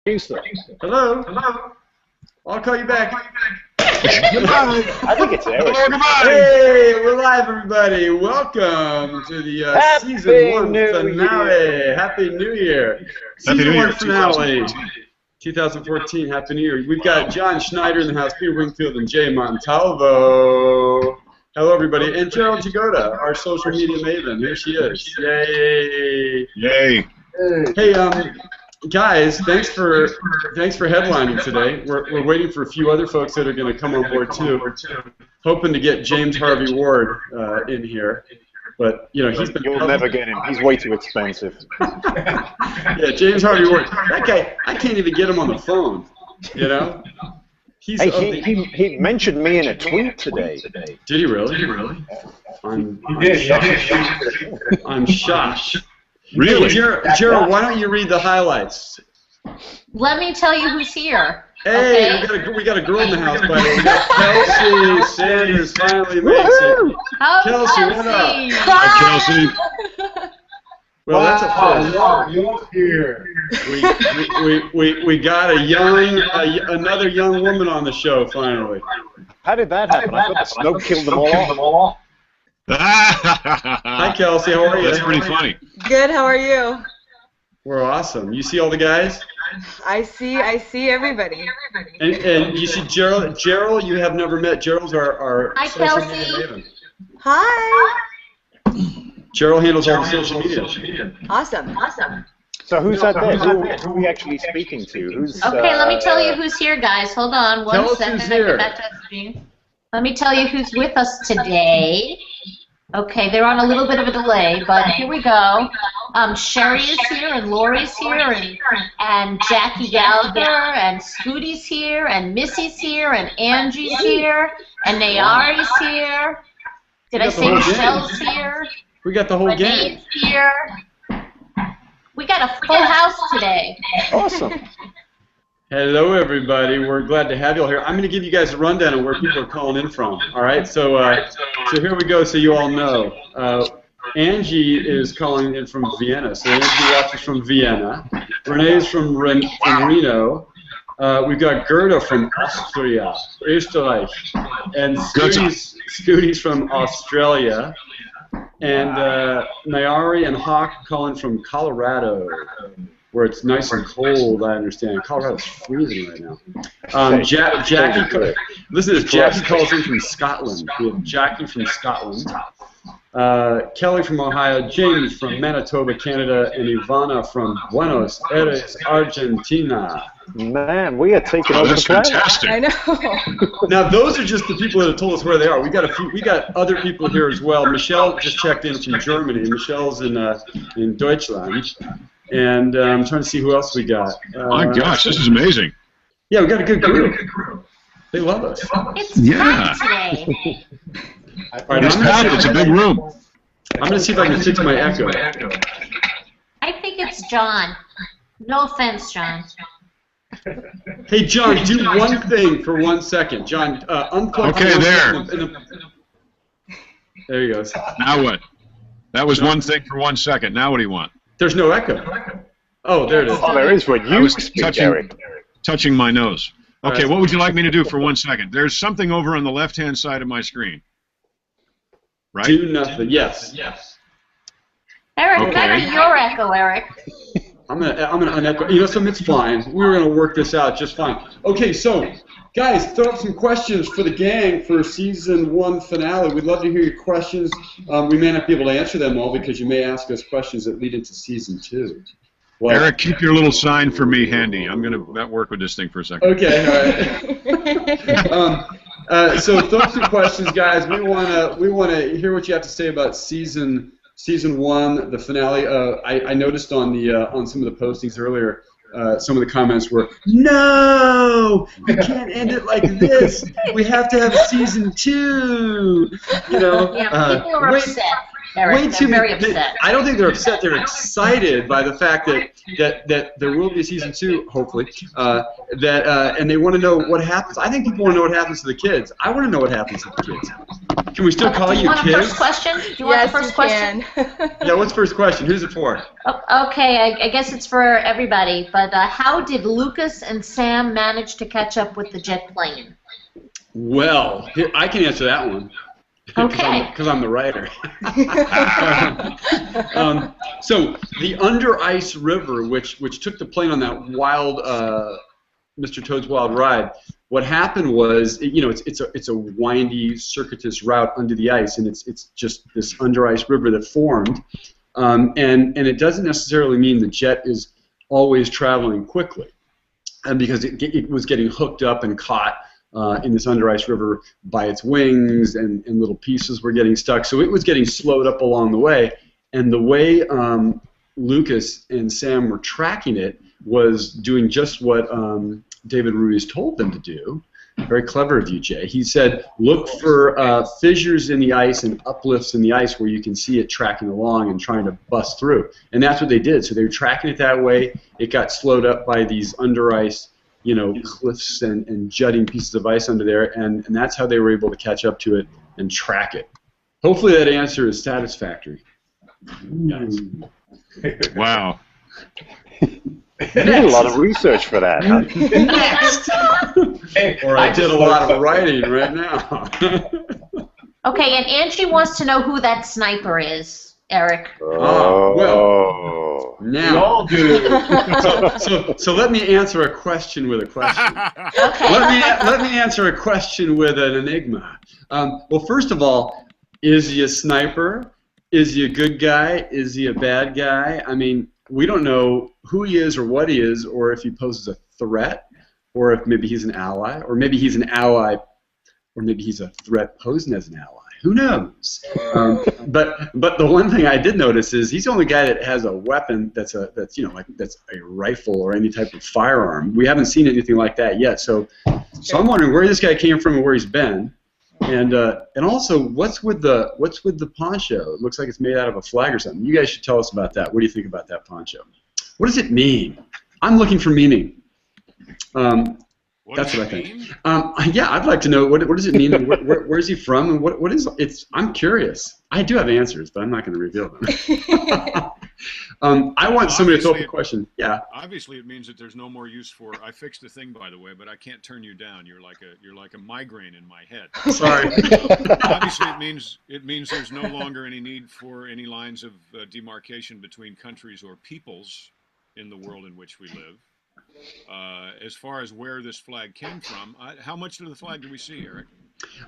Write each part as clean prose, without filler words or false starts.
Houston. Hello? Hello? I'll call you back. I think it's Eric. Hey, we're live, everybody. Welcome to the Season 1 finale. Happy New Year. Season 1 finale. 2014. Happy New Year. We've got John Schneider in the house, Peter Wingfield, and Jay Montalvo. Hello, everybody. And Gerald Jagoda, our social media maven. Here she is. Yay. Yay. Hey, guys, thanks for headlining today. We're waiting for a few other folks that are going to come on board too. Hoping to get James Harvey Ward in here, but you know You'll never get him. He's way too expensive. Yeah, James Harvey Ward. That guy, I can't even get him on the phone. You know. He mentioned me in a tweet today. Did he really? I'm shocked. Really? Hey, Gerald, why don't you read the highlights? Let me tell you who's here. Hey, okay? we got a girl in the house, by the way. We got Kelsey Sanders finally makes it. Oh, Kelsey, what up? Hi, Kelsey. Well, that's a first. You're here. We got another young woman on the show finally. How did that happen? I thought the snow killed them all. Hi, Kelsey. How are you? That's pretty funny. Good. How are you? We're awesome. You see all the guys? I see everybody. And you see Gerald. Gerald, you have never met. Gerald's our Hi, social Kelsey. media maven. Hi. Gerald handles all the social media. Awesome. So who's that there? Who are we actually speaking to? Who's? Okay, let me tell you who's here, guys. Hold on Tell one us second. who's here. I get back to the screen. Let me tell you who's with us today. Okay, they're on a little bit of a delay, but here we go. Sherry is here, and Lori's here, and Jackie Gallagher, and Scooty's here, and Missy's here, and Angie's here, and Nayari's here. Did I say Michelle's here? We got the whole gang. Renee's here. We got a full house today. Awesome. Hello, everybody. We're glad to have you all here. I'm going to give you guys a rundown of where people are calling in from. All right, so here we go. So you all know, Angie is calling in from Vienna. So Angie watches from Vienna. Renee's from Reno. We've got Gerda from Austria, Österreich, and Scooty's from Australia. And Nayari and Hawk calling from Colorado, where it's nice and cold, I understand. Colorado's freezing right now. Jackie, listen to this. Jackie calls in from Scotland. We have Jackie from Scotland. Kelly from Ohio, James from Manitoba, Canada, and Ivana from Buenos Aires, Argentina. Man, we are taking over That's the planet. fantastic. I know. Now those are just the people that have told us where they are. We got other people here as well. Michelle just checked in from Germany. Michelle's in Deutschland, and I'm trying to see who else we got. My gosh, this is amazing. Yeah, we got a good group. They love us. It's Yeah. packed today. All right, It's packed. It's a big room. I'm going to see if I can fix my echo. I think it's John. No offense, John. Hey, John, do one thing for 1 second. John, unplug. Okay, there. There he goes. Now what? That was one thing for 1 second. Now what do you want? There's no echo. Oh, there it is. Oh, there is when I you was speak, Eric. touching my nose. All Okay, right. what would you like me to do for 1 second? There's something over on the left-hand side of my screen. Right? Do nothing. Yes. Eric, Okay. that'd be your echo, Eric. I'm gonna unecho. You know, something. It's fine. We were gonna work this out just fine. Okay, so guys, throw up some questions for the gang for season 1 finale. We'd love to hear your questions. We may not be able to answer them all because you may ask us questions that lead into season 2. Well, Eric, keep your little sign for me handy. I'm going to work with this thing for a second. okay, all right. So throw up some questions, guys. We wanna hear what you have to say about season 1, the finale. I noticed on some of the postings earlier, some of the comments were, "No, you can't end it like this. We have to have season 2." You know, Yeah, people are upset, Eric. way They're too very many. upset. I don't think they're upset. They're excited by the fact that there will be a season 2, hopefully. And they want to know what happens. I think people want to know what happens to the kids. I want to know what happens to the kids. Can we still call Do you you want a kids? first question? Do you want the first question? Yeah, what's first question? Who's it for? Okay, I guess it's for everybody. But how did Lucas and Sam manage to catch up with the jet plane? Well, here, I can answer that one. Okay. Because I'm the writer. So the Under Ice River, which took the plane on that wild Mr. Toad's Wild Ride. What happened was, it's a windy, circuitous route under the ice, and it's just this under ice river that formed, and it doesn't necessarily mean the jet is always traveling quickly, and because it was getting hooked up and caught in this under ice river by its wings, and little pieces were getting stuck, so it was getting slowed up along the way, and the way Lucas and Sam were tracking it was doing just what David Ruiz told them to do. Very clever of you, Jay. He said, look for fissures in the ice and uplifts in the ice where you can see it tracking along and trying to bust through. And that's what they did. So they were tracking it that way. It got slowed up by these under ice, cliffs and jutting pieces of ice under there, and that's how they were able to catch up to it and track it. Hopefully that answer is satisfactory. Yes. Wow. You did a lot of research for that, huh? Next! Or I did a lot of writing right now. Okay, and Angie wants to know who that sniper is, Eric. Well, now. We all do. So let me answer a question with a question. Okay. Let me answer a question with an enigma. Well, first of all, is he a sniper? Is he a good guy? Is he a bad guy? I mean, we don't know who he is or what he is, or if he poses a threat, or if maybe he's an ally, or maybe he's an ally, or maybe he's a threat posing as an ally. Who knows? But the one thing I did notice is he's the only guy that has a weapon that's a rifle or any type of firearm. We haven't seen anything like that yet. So I'm wondering where this guy came from and where he's been. And also, what's with the poncho? It looks like it's made out of a flag or something. You guys should tell us about that. What do you think about that poncho? What does it mean? I'm looking for meaning. That's what I think. Yeah, I'd like to know what does it mean, and where is he from, and what is it's. I'm curious. I do have answers, but I'm not going to reveal them. I want somebody to throw up a question. Yeah. Obviously, it means that there's no more use for. I fixed the thing, by the way, but I can't turn you down. You're like a migraine in my head. Sorry. Obviously, it means there's no longer any need for any lines of demarcation between countries or peoples in the world in which we live. As far as where this flag came from, how much of the flag do we see, Eric?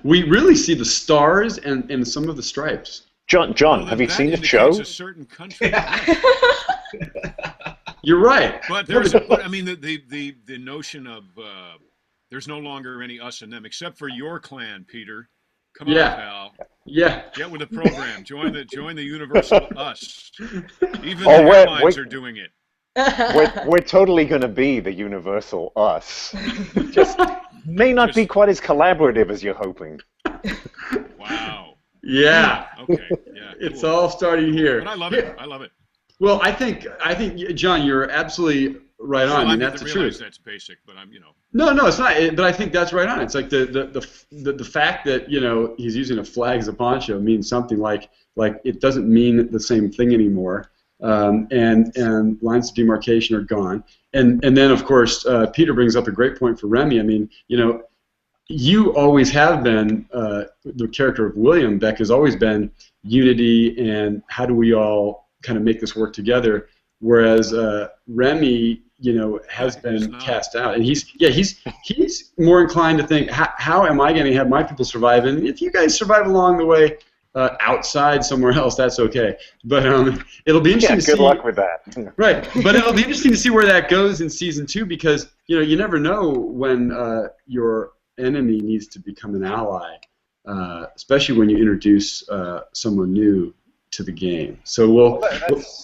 We really see the stars and some of the stripes. John, have you seen the show? A certain country. You're right. But I mean, the notion of there's no longer any us and them, except for your clan, Peter. Come on, pal. Yeah. Get with the program. Join the universal us. Even the airlines are doing it. We're totally going to be the universal us. Just may not be quite as collaborative as you're hoping. Wow. Yeah. Okay. Yeah. It's all starting here. But I love it. I love it. Well, I think John, you're absolutely right on. I mean, that's the truth. That's basic, but I'm. No, it's not. But I think that's right on. It's like the fact that he's using a flag as a poncho means something like it doesn't mean the same thing anymore. And lines of demarcation are gone. And then, of course, Peter brings up a great point for Remy. I mean, you always have been, the character of William Beck has always been unity and how do we all kind of make this work together, whereas Remy, has been cast out. And he's more inclined to think, how am I going to have my people survive? And if you guys survive along the way, outside somewhere else, that's okay. But it'll be interesting to see. Good luck with that. Right, but it'll be interesting to see where that goes in season 2 because you never know when your enemy needs to become an ally, especially when you introduce someone new to the game. So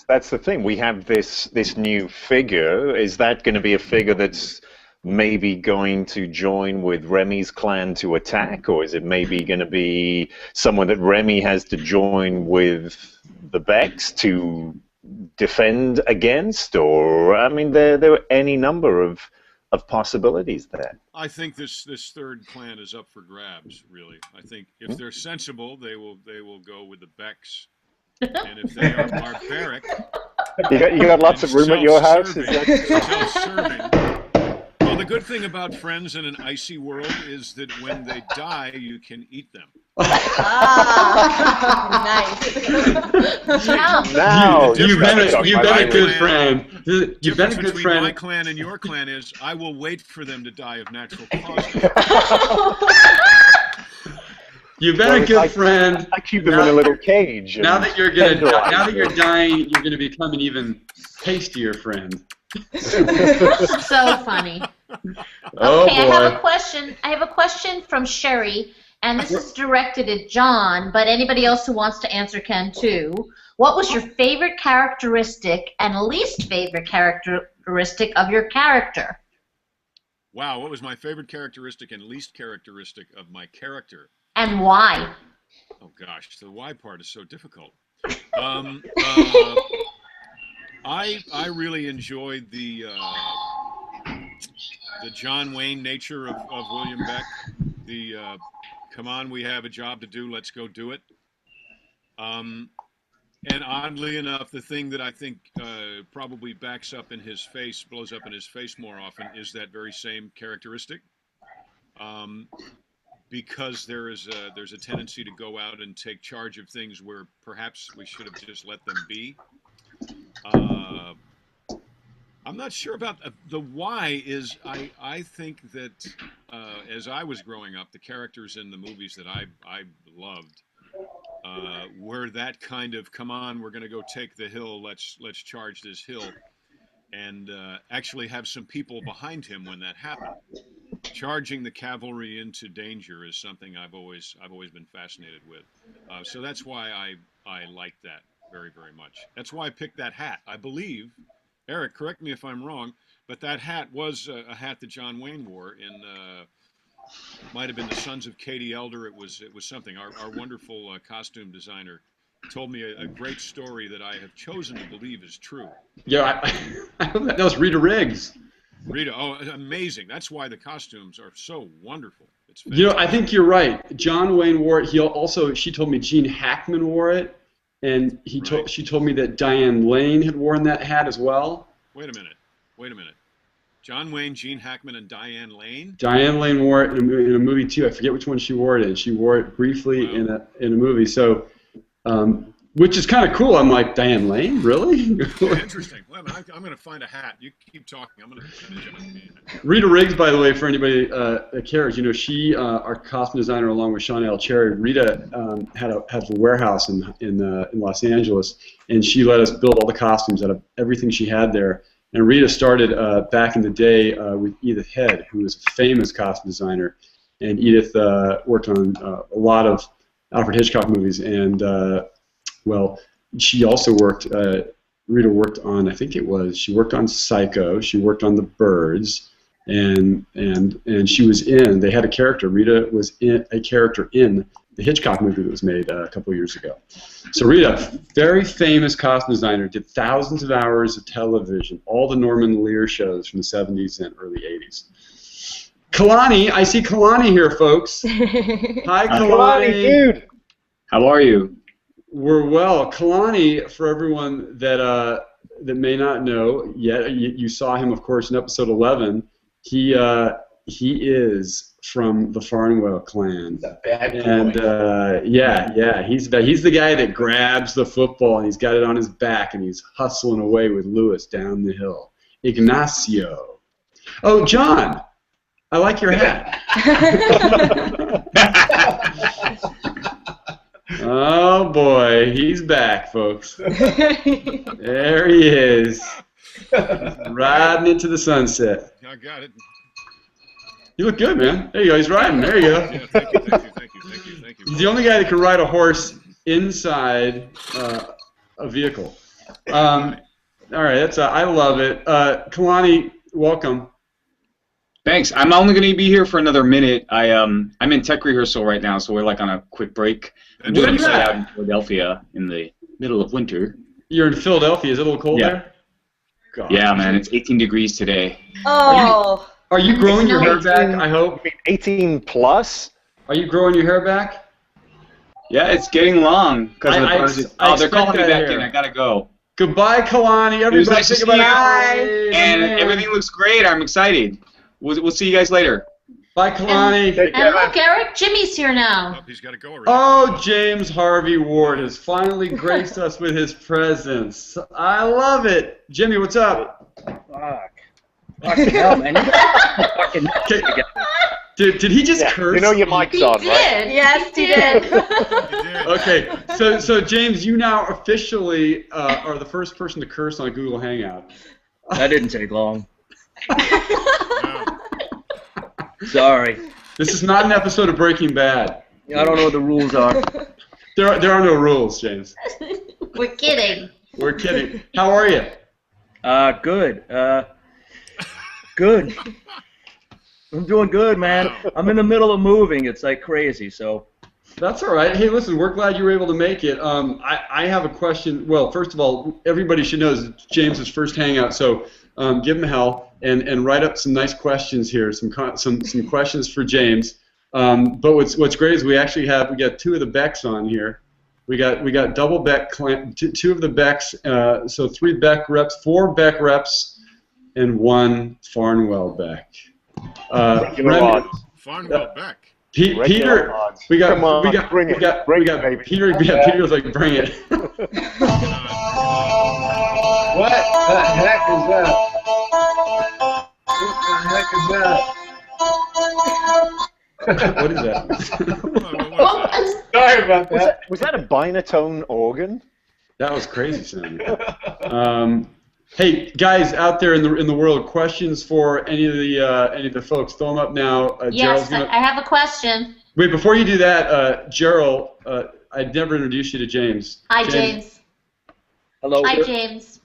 that's the thing. We have this new figure. Is that going to be a figure that's maybe going to join with Remy's clan to attack, or is it maybe going to be someone that Remy has to join with the Becks to defend against? Or I mean, there are any number of of possibilities there. I think this third clan is up for grabs. Really, I think if they're sensible, they will go with the Becks, and if they are barbaric, You got lots of room at your house. Is that... self-serving. Well, the good thing about friends in an icy world is that when they die, you can eat them. Nice. Now You've been a good friend. You've been a good Between friend. my clan and your clan is I will wait for them to die of natural causes. You've been a good friend. I keep them in a little cage. Now that you're dying, you're gonna become an even tastier friend. So funny. Oh Okay, boy. I have a question from Sherry, and this is directed at John, but anybody else who wants to answer can too. What was your favorite characteristic and least favorite characteristic of your character? Wow, what was my favorite characteristic and least characteristic of my character? And why? Oh gosh, the why part is so difficult. I really enjoyed the John Wayne nature of William Beck. The come on, we have a job to do, let's go do it. And oddly enough, the thing that I think probably blows up in his face more often is that very same characteristic. Because there's a tendency to go out and take charge of things where perhaps we should have just let them be. I'm not sure about the why. I think that as I was growing up, the characters in the movies that I loved were that kind of, come on, we're going to go take the hill, let's charge this hill, and actually have some people behind him when that happened. Charging the cavalry into danger is something I've always been fascinated with. So that's why I like that very, very much. That's why I picked that hat. I believe, Eric, correct me if I'm wrong, but that hat was a hat that John Wayne wore in, might have been the Sons of Katie Elder. It was something. Our wonderful costume designer told me a great story that I have chosen to believe is true. Yeah, that was Rita Riggs. Rita, oh, amazing. That's why the costumes are so wonderful. It's You know, I think you're right. John Wayne wore it. She told me Gene Hackman wore it, and she told me that Diane Lane had worn that hat as well. Wait a minute. John Wayne, Gene Hackman, and Diane Lane? Diane Lane wore it in a movie too. I forget which one she wore it in. She wore it briefly in a movie. So, which is kind of cool. I'm like, Diane Lane, really? Yeah, interesting. Well, I'm going to find a hat. You keep talking. I'm going to finish it. Rita Riggs, by the way, for anybody that cares, you know, she, our costume designer, along with Sean L. Cherry, Rita had a warehouse in Los Angeles, and she let us build all the costumes out of everything she had there. And Rita started back in the day with Edith Head, who was a famous costume designer, and Edith worked on a lot of Alfred Hitchcock movies, and well, she also worked. Rita worked on, she worked on Psycho. She worked on The Birds, and she was in. They had a character. Rita was in a character in the Hitchcock movie that was made a couple of years ago. So Rita, very famous costume designer, did thousands of hours of television, all the Norman Lear shows from the 70s and early 80s. Kalani, I see Kalani here, folks. Hi, Kalani. Dude. How are you? We're well. Kalani, for everyone that may not know yet, you saw him, of course, in episode 11. He is from the Farnwell clan. The bad boy. And yeah, he's the guy that grabs the football and he's got it on his back and he's hustling away with Lewis down the hill. Ignacio. Oh, John, I like your hat. Oh boy, he's back, folks. There he is, riding into the sunset. I got it. You look good, man. There you go. He's riding. There you go. Yeah, thank you. He's the only guy that can ride a horse inside a vehicle. All right, I love it. Kalani, welcome. Thanks. I'm only going to be here for another minute. I'm in tech rehearsal right now, so we're like on a quick break. I'm Where doing you a at? out in Philadelphia in the middle of winter. You're in Philadelphia. Is it a little cold Yeah. there? God. Yeah, man, it's 18 degrees today. Oh, Are you growing your hair back, I hope? 18 plus? Are you growing your hair back? Yeah, it's getting long because of the project. Oh, they're calling me back in. I gotta go. Goodbye, Kalani. Everybody, nice to think see about you. it. And everything looks great. I'm excited. We'll see you guys later. Bye, Kalani. And look, Eric, Jimmy's here now. Oh, he's got to go already. Oh, James Harvey Ward has finally graced us with his presence. I love it. Jimmy, what's up? Fuck. Fucking hell, man. You gotta fucking together. Did he just curse? You know your mic's He on, did. right? Yes, he did. He did. Okay, so James, you now officially are the first person to curse on Google Hangout. That didn't take long. No. Sorry. This is not an episode of Breaking Bad. I don't know what the rules are. There are no rules, James. We're kidding. We're kidding. How are you? Good. Good. I'm doing good, man. I'm in the middle of moving. It's like crazy, so. That's all right. Hey, listen, we're glad you were able to make it. I have a question. Well, first of all, everybody should know it's James's first hangout, so give him hell and write up some nice questions here, some questions for James. But what's great is we got two of the Becks on here. We got double Beck, two of the Becks, so 3 Beck reps, 4 Beck reps, and 1 Farnwell Beck. Farnwell Beck. Peter, we got Peter. Yeah, Peter was like, bring it. What the heck is that? What the heck is that? What is that? What was that? Sorry about that. Was that a binatone organ? That was crazy sounding. Hey guys out there in the world, questions for any of the folks? Throw them up now. Yes, I have a question. Wait, before you do that, Gerald, I'd never introduced you to James. Hi, James. Hello. Hi, James.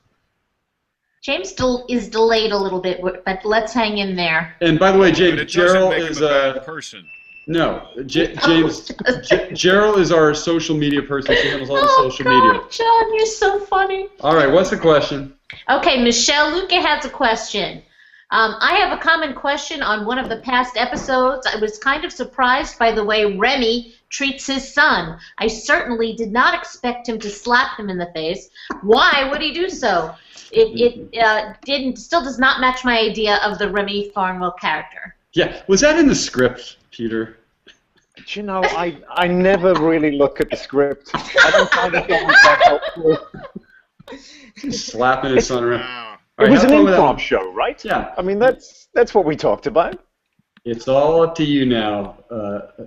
James is delayed a little bit, but let's hang in there. And by the way, But James, it doesn't Gerald make is him a bad person. no, James. Gerald is our social media person. She handles all the social God, media. John, you're so funny. All right, what's the question? Okay, Michelle Luca has a question. I have a common question on one of the past episodes. I was kind of surprised by the way Remy treats his son. I certainly did not expect him to slap him in the face. Why would he do so? It still does not match my idea of the Remy Farnwell character. Yeah, was that in the script, Peter? Do you know, I never really look at the script. I don't find it that helpful. Slapping his son around. Wow. All It right, was have an fun with improv that. show, right? Yeah. I mean, that's what we talked about. It's all up to you now,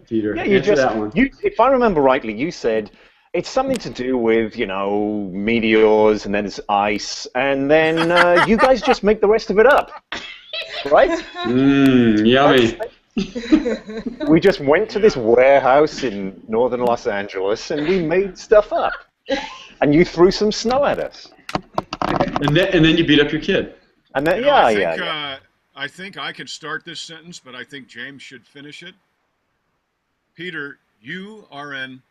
Peter. Yeah, you Answer just, that one. if I remember rightly, you said it's something to do with, meteors, and then it's ice, and then you guys just make the rest of it up, right? Yummy. We just went to this warehouse in northern Los Angeles, and we made stuff up. And you threw some snow at us. And then you beat up your kid. And then, I think I could start this sentence, but I think James should finish it. Peter, you are an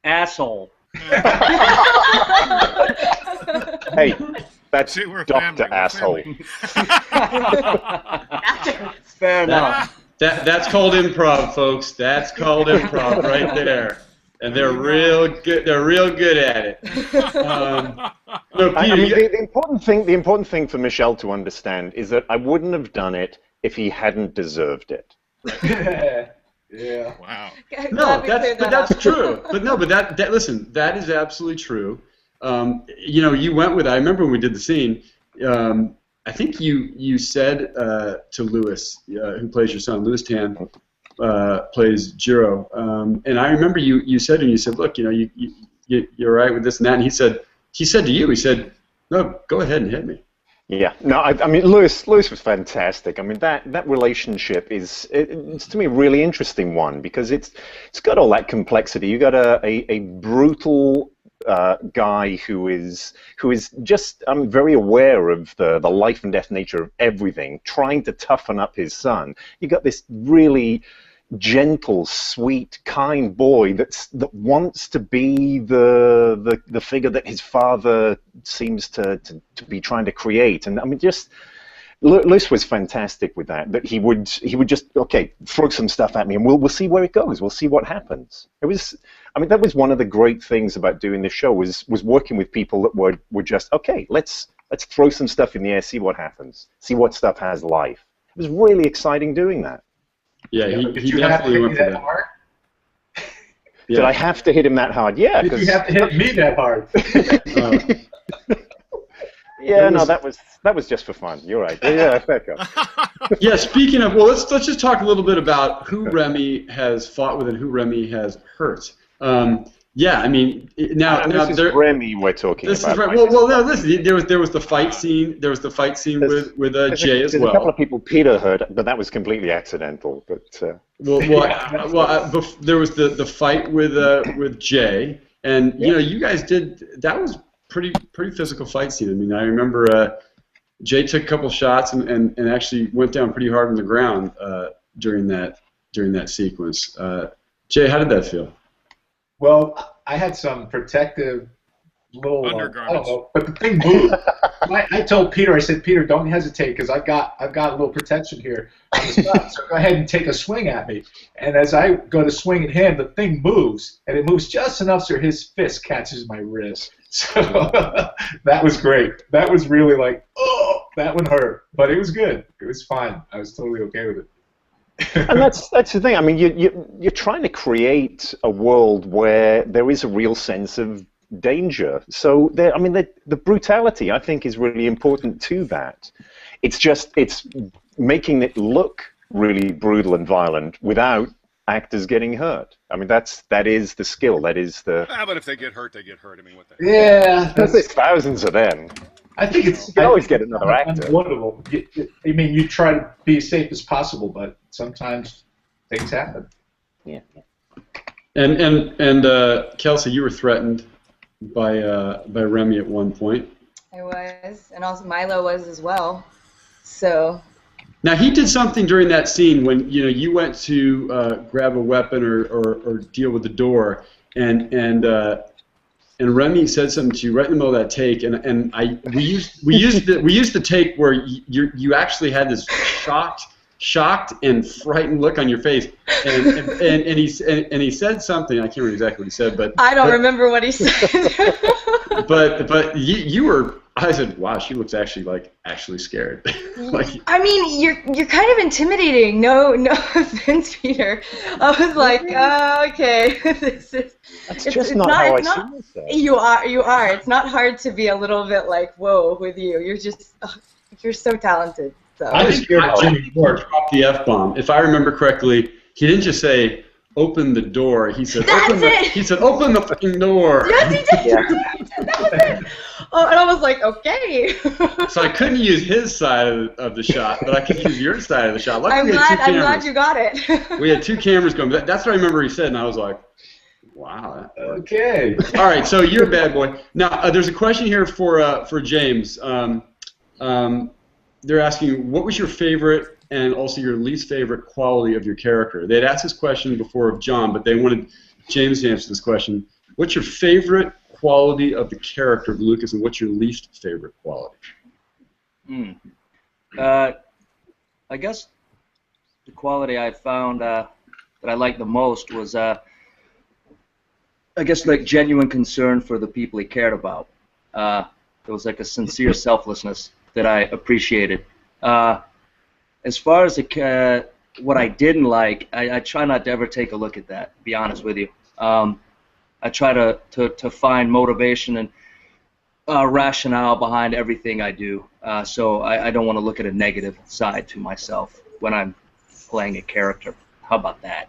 Asshole. Hey, that's See, we're a Dr. family, we're a Asshole. family. Fair enough. That's called improv, folks. That's called improv right there. And they're real good. They're real good at it. No, Peter, I mean, the important thing for Michelle to understand is that I wouldn't have done it if he hadn't deserved it. Yeah. Wow. no, that's true. But listen, that is absolutely true. You went with. I remember when we did the scene. I think you said to Lewis, who plays your son, Lewis Tan, plays Jiro, and I remember you said to him, you said, look, you're right with this and that, and he said to you, no, go ahead and hit me. Yeah, no, I mean, Lewis was fantastic. I mean, that relationship it's to me a really interesting one because it's got all that complexity. You got a brutal guy who is just very aware of the life and death nature of everything, trying to toughen up his son. You got this really gentle, sweet, kind boy that wants to be the figure that his father seems to be trying to create. And I mean, just Lewis was fantastic with that. That he would just throw some stuff at me, and we'll see where it goes. We'll see what happens. It was, I mean, that was one of the great things about doing this show was working with people that were just let's throw some stuff in the air, see what happens, see what stuff has life. It was really exciting doing that. Yeah, he definitely went for that. Hard? Did I have to hit him that hard? Yeah. Did you have to hit me that hard? Yeah, no, that was just for fun. You're right. Yeah, fair enough. Yeah, speaking of, well, let's just talk a little bit about who Remy has fought with and who Remy has hurt. Yeah, I mean, now this is Remy we're talking this about. Is right. Well, no, listen. There was the fight scene. There was the fight scene with Jay as well. There's a couple of people Peter hurt, but that was completely accidental. But there was the fight with Jay, and you know, you guys did that was pretty physical fight scene. I mean, I remember Jay took a couple shots and actually went down pretty hard on the ground during that sequence. Jay, how did that feel? Well, I had some protective little undergarments. I don't know, but the thing moved. I told Peter, I said, Peter, don't hesitate because I've got a little protection here on the side. So go ahead and take a swing at me. And as I go to swing at him, the thing moves, and it moves just enough so his fist catches my wrist. So that was great. That was really like, oh, that one hurt, but it was good. It was fine. I was totally okay with it. And that's the thing. I mean, you're trying to create a world where there is a real sense of danger. So the brutality, I think, is really important to that. It's making it look really brutal and violent without actors getting hurt. I mean, that is the skill. That is the. But if they get hurt, they get hurt. I mean, what the? Yeah, there's thousands of them. I think you can always get another actor. Unavoidable. I mean, you try to be as safe as possible, but sometimes things happen. Yeah. And Kelsey, you were threatened by Remy at one point. I was, and also Milo was as well. So. Now he did something during that scene when you went to grab a weapon or deal with the door, and Remy said something to you right in the middle of that take, and we used the take where you actually had this shocked and frightened look on your face, and he said something. I can't remember exactly what he said, but I don't remember what he said. but you were. I said, wow, she looks actually scared. I mean, you're kind of intimidating. No offense, Peter. I was like, oh, okay. That's just not how I see it. You are. It's not hard to be a little bit like, whoa, with you. You're so talented. So. I was scared Jimmy Moore dropped the F-bomb. If I remember correctly, he didn't just say, open the door. He said, open the fucking door. Yes, he did. Yeah. That was it. Oh, and I was like, okay. So I couldn't use his side of the shot, but I could use your side of the shot. Luckily, I'm glad you got it. We had two cameras going. That's what I remember he said, and I was like, wow. Okay. All right, so you're a bad boy. Now, there's a question here for James. They're asking, what was your favorite and also your least favorite quality of your character? They had asked this question before of John, but they wanted James to answer this question. What's your favorite quality of the character of Lucas, and what's your least favorite quality? I guess the quality I found that I liked the most was, I guess, like genuine concern for the people he cared about. It was like a sincere selflessness that I appreciated. As far as what I didn't like, I try not to ever take a look at that, to be honest with you. I try to find motivation and rationale behind everything I do. So I don't want to look at a negative side to myself when I'm playing a character. How about that?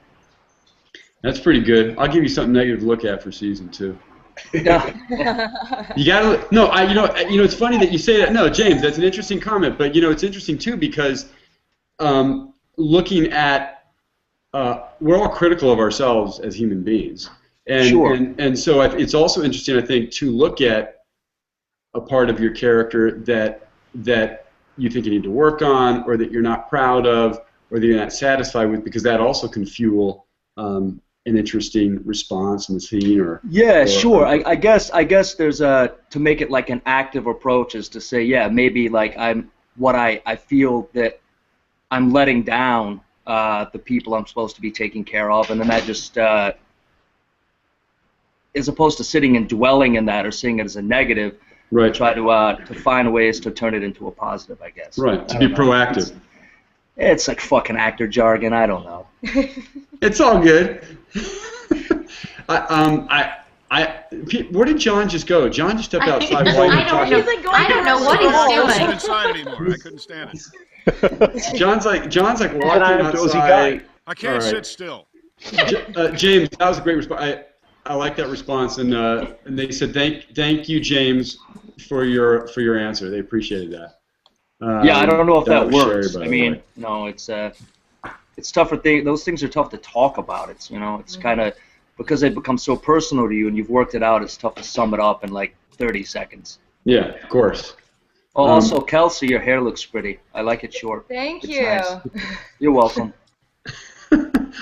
That's pretty good. I'll give you something negative to look at for season 2. Yeah. You gotta it's funny that you say that. No, James, that's an interesting comment. But it's interesting too because looking at we're all critical of ourselves as human beings, and sure. and so it's also interesting, I think, to look at a part of your character that you think you need to work on, or that you're not proud of, or that you're not satisfied with, because that also can fuel an interesting response in the scene, sure. I guess there's to make it like an active approach is to say, yeah, maybe like I'm what I feel that I'm letting down the people I'm supposed to be taking care of, and then that just, as opposed to sitting and dwelling in that or seeing it as a negative, Right. try to find ways to turn it into a positive, I guess. Right. To be proactive. It's like fucking actor jargon. I don't know. It's all good. Where did John just go? John just stepped outside. I don't know what he's I wasn't doing. inside anymore. I couldn't stand it. John's like walking outside. I can't All right. sit still. James, that was a great response. I like that response, and they said thank you, James, for your answer. They appreciated that. Yeah, I don't know if that was works. Sherry, by I the mean, way. no, it's tougher thing. Those things are tough to talk about. It's it's kind of because they become so personal to you, and you've worked it out. It's tough to sum it up in like 30 seconds. Yeah, of course. Oh, also, Kelsey, your hair looks pretty. I like it short. Thank It's you. nice. You're welcome.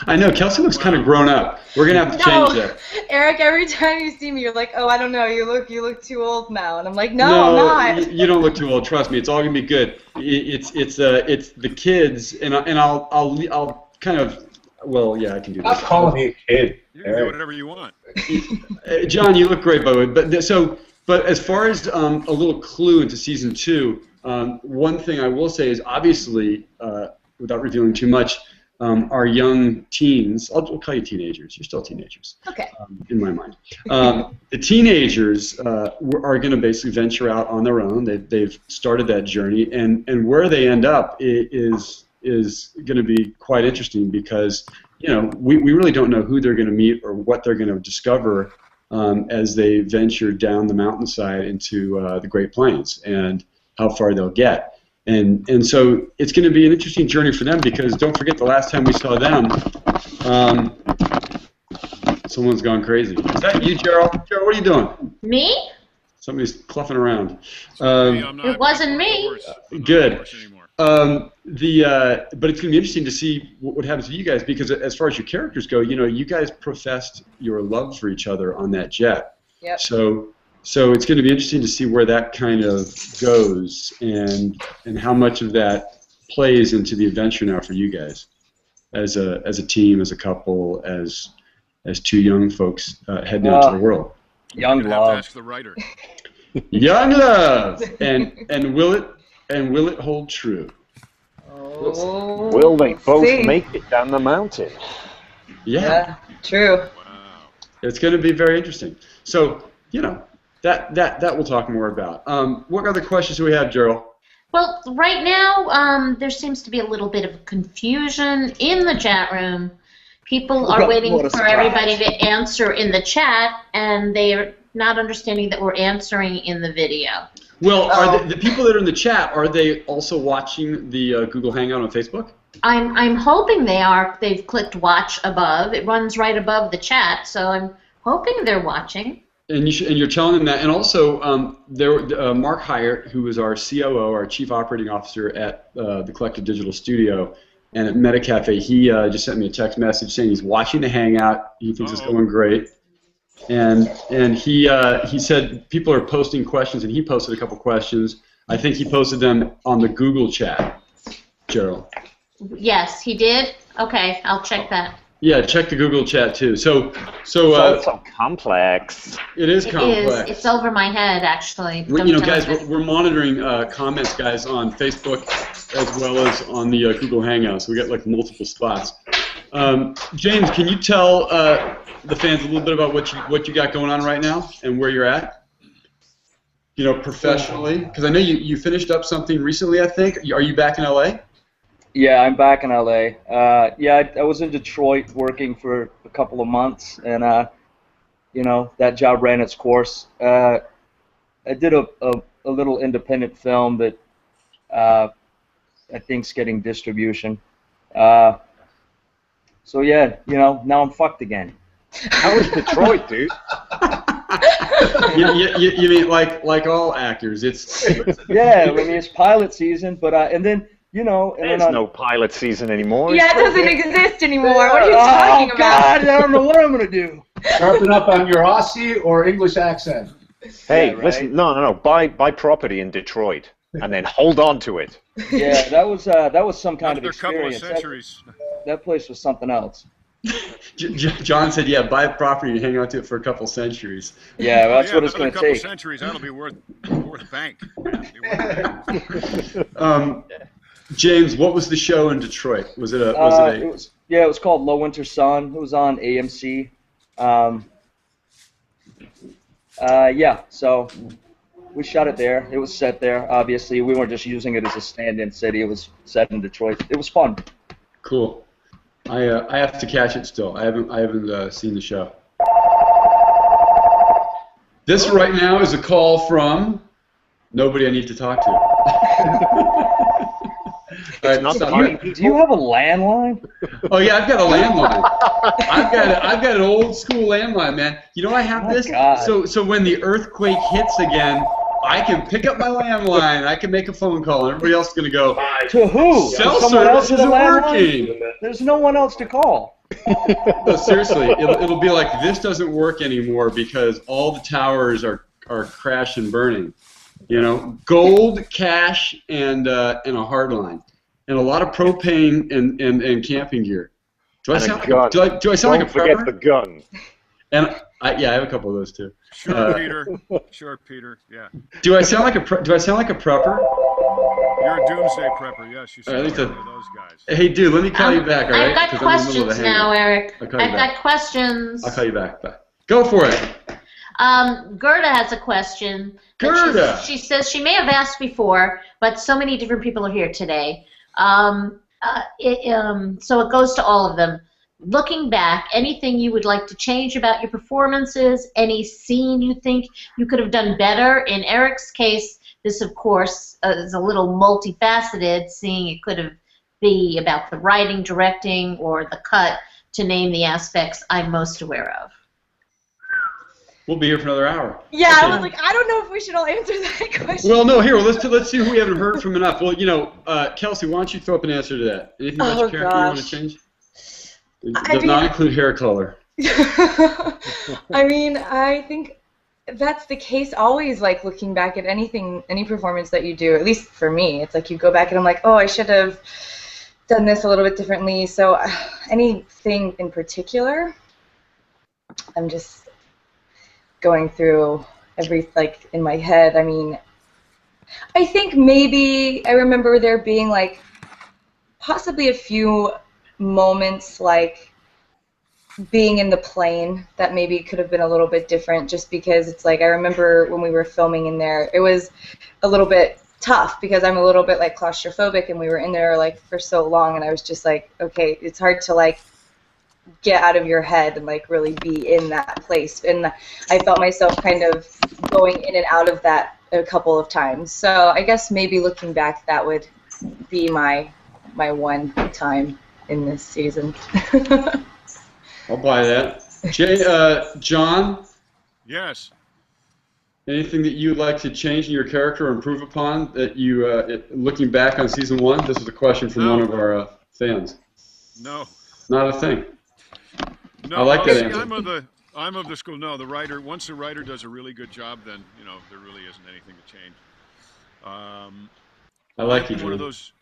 I know Kelsey looks kind of grown up. We're gonna have to change that. Eric, every time you see me, you're like, oh, I don't know, you look too old now, and I'm like, no, I'm not. You don't look too old. Trust me, it's all gonna be good. It's the kids, and I'll kind of, well, yeah, I can do Stop this. calling me a kid. You can do whatever you want. John, you look great, by the way. But as far as a little clue into season 2, one thing I will say is obviously, without revealing too much, our young teens, we'll call you teenagers. You're still teenagers. Okay. In my mind. The teenagers are going to basically venture out on their own. They've started that journey, and where they end up is going to be quite interesting because we really don't know who they're going to meet or what they're going to discover as they venture down the mountainside into the Great Plains and how far they'll get. And so it's going to be an interesting journey for them because don't forget the last time we saw them, someone's gone crazy. Is that you, Gerald? Gerald, what are you doing? Me? Somebody's cluffing around. It wasn't me. Good. But it's going to be interesting to see what happens to you guys because as far as your characters go, you guys professed your love for each other on that jet. Yep. So it's going to be interesting to see where that kind of goes and how much of that plays into the adventure now for you guys as a team, as a couple, as two young folks heading out to the world. Young Have to love. ask the writer. Young love, and will it hold true? Oh, Will they both see. make it down the mountain? Yeah. True. Wow. It's going to be very interesting. So that we'll talk more about. What other questions do we have, Gerald? Well, right now, there seems to be a little bit of confusion in the chat room. People are waiting What a for surprise. everybody to answer in the chat, and they are not understanding that we're answering in the video. Well, are the people that are in the chat, are they also watching the Google Hangout on Facebook? I'm hoping they are. They've clicked watch above. It runs right above the chat, so I'm hoping they're watching. And you're telling them that. And also, Mark Hyatt, who is our COO, our Chief Operating Officer at the Collective Digital Studio, and at MetaCafe, he just sent me a text message saying he's watching the Hangout. He thinks it's going great. And he said people are posting questions, and he posted a couple questions. I think he posted them on the Google chat, Gerald. Yes, he did? Okay, I'll check that. Yeah, check the Google chat too. So It's all so complex. it is It complex. is. It's over my head, actually. Guys, we're monitoring comments, guys, on Facebook as well as on the Google Hangout. So we got like multiple spots. James, can you tell the fans a little bit about what you got going on right now and where you're at? Professionally, because I know you finished up something recently. I think. Are you back in LA? Yeah, I'm back in LA. I was in Detroit working for a couple of months, and that job ran its course. I did a little independent film that I think's getting distribution. So yeah, now I'm fucked again. How was Detroit, dude? you mean like all actors? It's Yeah, I mean it's pilot season, but and then. There's no pilot season anymore. Yeah, it doesn't exist anymore. What are you talking about? God, I don't know what I'm gonna do. Sharpen up on your Aussie or English accent. Hey, Yeah, right? listen, no. Buy property in Detroit. and then hold on to it. Yeah, that was some kind of Another couple of experience. centuries. That place was something else. John said, "Yeah, buy a property and hang on to it for a couple centuries." Yeah, that's what it's another going to couple take. centuries, that'll be worth bank. James, what was the show in Detroit? Was it a? It was called Low Winter Sun. It was on AMC. So we shot it there. It was set there. Obviously, we weren't just using it as a stand-in city. It was set in Detroit. It was fun. Cool. I have to catch it still. I haven't seen the show. This right now is a call from nobody I need to talk to. Do you have a landline? Oh yeah, I've got a landline. I've got an old school landline, man. You know I have this. God. So when the earthquake hits again, I can pick up my landline. I can make a phone call, and everybody else is gonna go. To who? Cell Someone else service with a isn't landline? working. There's no one else to call. No, seriously, it'll be like this doesn't work anymore because all the towers are crash and burning. You know, gold, cash, and a hard line, and a lot of propane and camping gear. Do I sound like a Don't forget prepper? the gun. And I have a couple of those too. Sure, Peter. Sure, Peter. Yeah. Do I sound like a prepper? You're a doomsday prepper. Yes, you sound All right, like one of those guys. Hey, dude, let me call you back. All right? I've got 'Cause I'm in the middle of questions the now, hangout. Eric. I'll call you I've back. got questions. I'll call you back. Bye. Go for it. Gerda has a question. Gerda! She says she may have asked before, but so many different people are here today. So it goes to all of them. Looking back, anything you would like to change about your performances? Any scene you think you could have done better? In Eric's case, this, of course, is a little multifaceted, seeing it could have be about the writing, directing, or the cut, to name the aspects I'm most aware of. We'll be here for another hour. Yeah, Okay. I was like, I don't know if we should all answer that question. Well, no, here, let's see who we haven't heard from enough. Well, Kelsey, why don't you throw up an answer to that? Anything about your character you want to change? It does not include hair color. I mean, I think that's the case always, like, looking back at anything, any performance that you do, at least for me. It's like you go back and I'm like, oh, I should have done this a little bit differently. So anything in particular, I'm just going through in my head. I mean, I think maybe I remember there being, like, possibly a few moments, like being in the plane, that maybe could have been a little bit different, just because it's like I remember when we were filming in there, it was a little bit tough because I'm a little bit like claustrophobic, and we were in there like for so long, and I was just like, okay, it's hard to like get out of your head and like really be in that place, and I felt myself kind of going in and out of that a couple of times. So I guess maybe looking back, that would be my one time in this season. I'll buy that. John? Yes. Anything that you'd like to change in your character or improve upon that you, looking back on season 1? This is a question from one of our fans. No. Not a thing. No, I like that see, answer. I'm of the school. No, the writer. Once the writer does a really good job, then there really isn't anything to change. I like you, I'm one of John. those.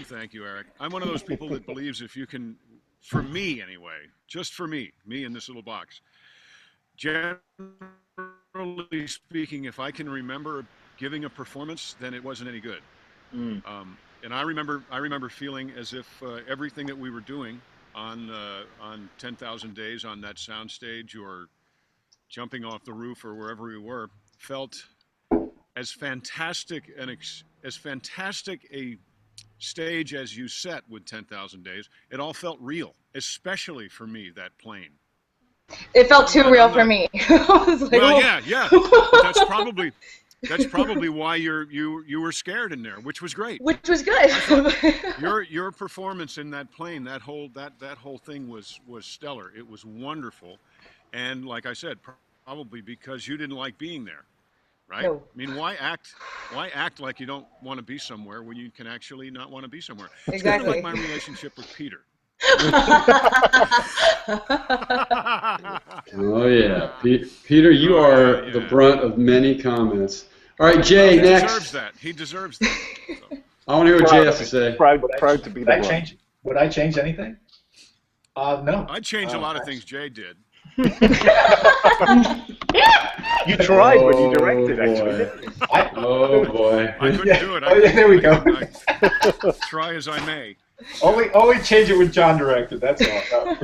Thank you, Eric. I'm one of those people that believes if you can, for me anyway, just for me in this little box. Generally speaking, if I can remember giving a performance, then it wasn't any good. And I remember feeling as if everything that we were doing on 10,000 Days on that soundstage or jumping off the roof or wherever we were felt as fantastic a stage as you set with 10,000 Days. It all felt real, especially for me, that plane. It felt too real for me. I was like, well, oh. yeah. But that's probably why you were scared in there, which was great. Which was good. Your performance in that plane, that whole thing was stellar. It was wonderful, and like I said, probably because you didn't like being there, right? No. I mean, why act like you don't want to be somewhere when you can actually not want to be somewhere? It's Exactly. kind of like my relationship with Peter. Oh yeah, Peter, you are the brunt of many comments. All right, Jay, He next. deserves that. He deserves that. So. I want to hear what Jay has to say. Proud to be the one. Would I change anything? No. I'd change a lot of things Jay did. You tried when you directed, actually. Oh boy. I couldn't do it. Oh, yeah, there we go. I try as I may. Only change it when John directed. That's all.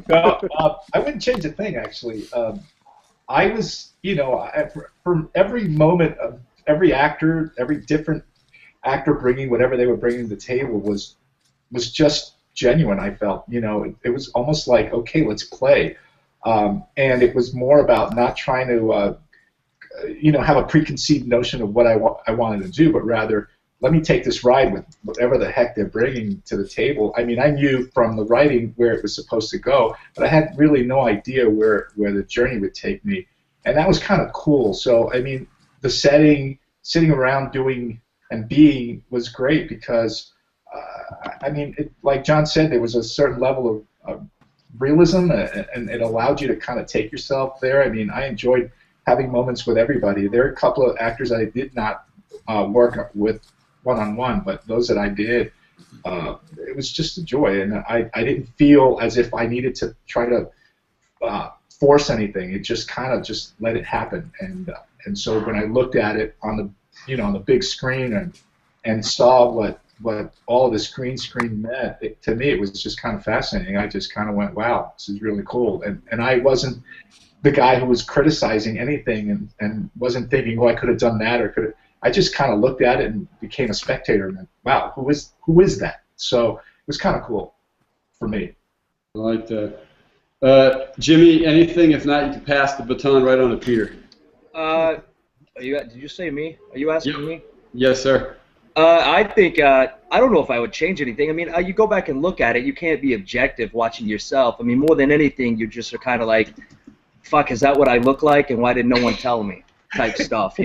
No, I wouldn't change a thing actually. I was, from every moment of every actor, every different actor bringing whatever they were bringing to the table was just genuine. I felt, it was almost like, okay, let's play, and it was more about not trying to, have a preconceived notion of what I wanted to do, but rather, let me take this ride with whatever the heck they're bringing to the table. I mean, I knew from the writing where it was supposed to go, but I had really no idea where the journey would take me, and that was kind of cool. So, I mean, the setting, sitting around doing and being was great because, like John said, there was a certain level of realism, and it allowed you to kind of take yourself there. I mean, I enjoyed having moments with everybody. There are a couple of actors I did not work with one-on-one, but those that I did, it was just a joy, and I didn't feel as if I needed to try to force anything. It just kind of just let it happen, and so when I looked at it on the on the big screen and saw what all of this green screen meant, to me it was just kind of fascinating. I just kind of went, wow, this is really cool, and I wasn't the guy who was criticizing anything and wasn't thinking, oh, I could have done that or could have. I just kind of looked at it and became a spectator and went, wow, who is that? So it was kind of cool for me. I like that. Jimmy, anything? If not, you can pass the baton right on to Peter. Did you say me? Are you asking me? Yes, sir. I think, I don't know if I would change anything. I mean, you go back and look at it, you can't be objective watching yourself. I mean, more than anything, you just are kind of like, fuck, is that what I look like, and why didn't no one tell me type stuff,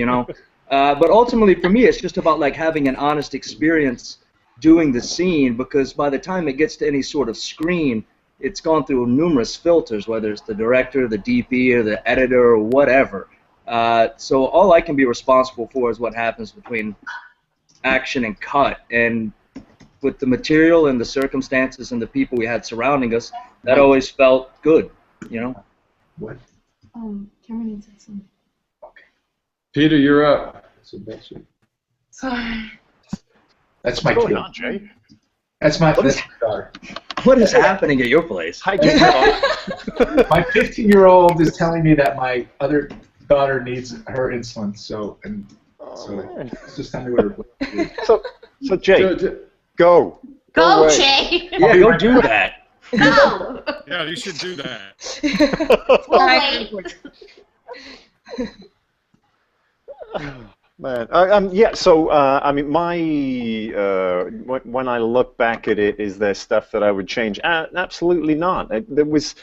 But ultimately, for me, it's just about like having an honest experience doing the scene, because by the time it gets to any sort of screen, it's gone through numerous filters, whether it's the director, the DP, or the editor, or whatever. So all I can be responsible for is what happens between action and cut. And with the material and the circumstances and the people we had surrounding us, that always felt good, What? Cameron said something. Peter, you're up. Sorry. That's my What's kid. going on, Jay? That's my daughter. What is happening at your place? Hi, Jay. My 15-year-old is telling me that my other daughter needs her insulin, so it's just time to go to So Jay, go. Go, away. Jay. Yeah, go do that. Go. Yeah, you should do that. We'll wait. Man, yeah. So, I mean, when I look back at it, is there stuff that I would change? Absolutely not. It was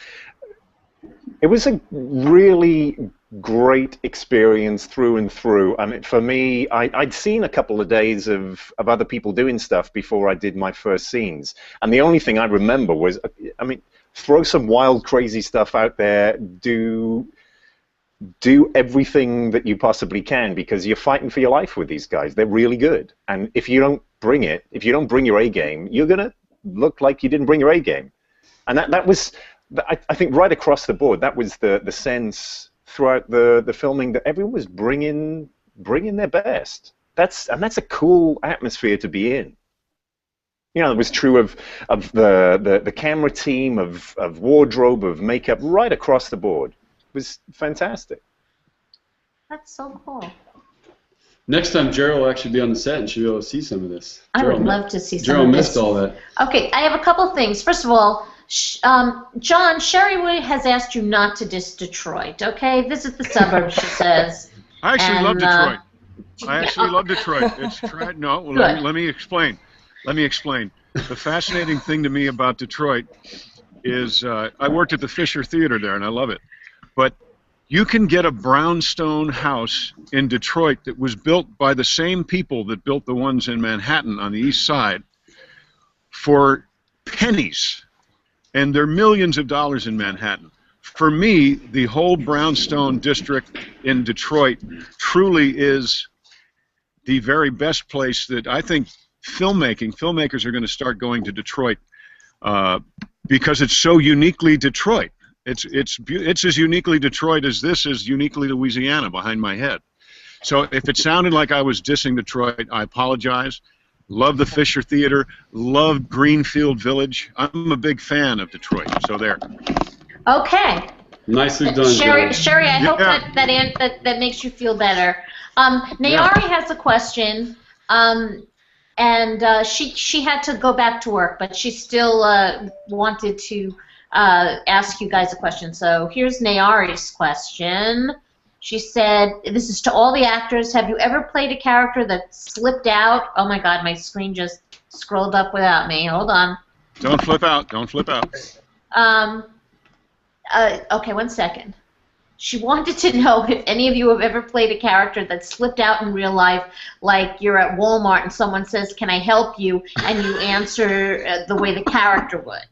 a really great experience through and through. I mean, for me, I'd seen a couple of days of other people doing stuff before I did my first scenes, and the only thing I remember was, I mean, throw some wild, crazy stuff out there. Do everything that you possibly can, because you're fighting for your life with these guys. They're really good, and if you don't bring it, if you don't bring your A game, you're gonna look like you didn't bring your A game. And that was, I think, right across the board. That was the sense throughout the filming, that everyone was bringing their best. That's a cool atmosphere to be in. It was true of the camera team, of wardrobe, of makeup, right across the board. Was fantastic. That's so cool. Next time, Gerald will actually be on the set and she'll be able to see some of this. I would love to see some Gerald of this. missed all that. Okay, I have a couple things. First of all, John, Sherry has asked you not to diss Detroit, okay? Visit the suburbs, she says. I actually love Detroit. I yeah. actually love Detroit. It's no. Well, let me explain. Let me explain. The fascinating thing to me about Detroit is I worked at the Fisher Theater there, and I love it. But you can get a brownstone house in Detroit that was built by the same people that built the ones in Manhattan on the east side for pennies. And they're millions of dollars in Manhattan. For me, the whole brownstone district in Detroit truly is the very best place that I think filmmakers are going to start going to Detroit because it's so uniquely Detroit. It's as uniquely Detroit as this is uniquely Louisiana behind my head. So if it sounded like I was dissing Detroit, I apologize. Love the Fisher Theater. Love Greenfield Village. I'm a big fan of Detroit. So there. Okay. Nicely done, Sherry, I hope that makes you feel better. Nayari has a question, and she had to go back to work, but she still wanted to ask you guys a question. So here's Nayari's question. She said, this is to all the actors, have you ever played a character that slipped out? Oh my God, my screen just scrolled up without me. Hold on. Don't flip out. Don't flip out. Okay, 1 second. She wanted to know if any of you have ever played a character that slipped out in real life, like you're at Walmart and someone says, can I help you? And you answer the way the character would.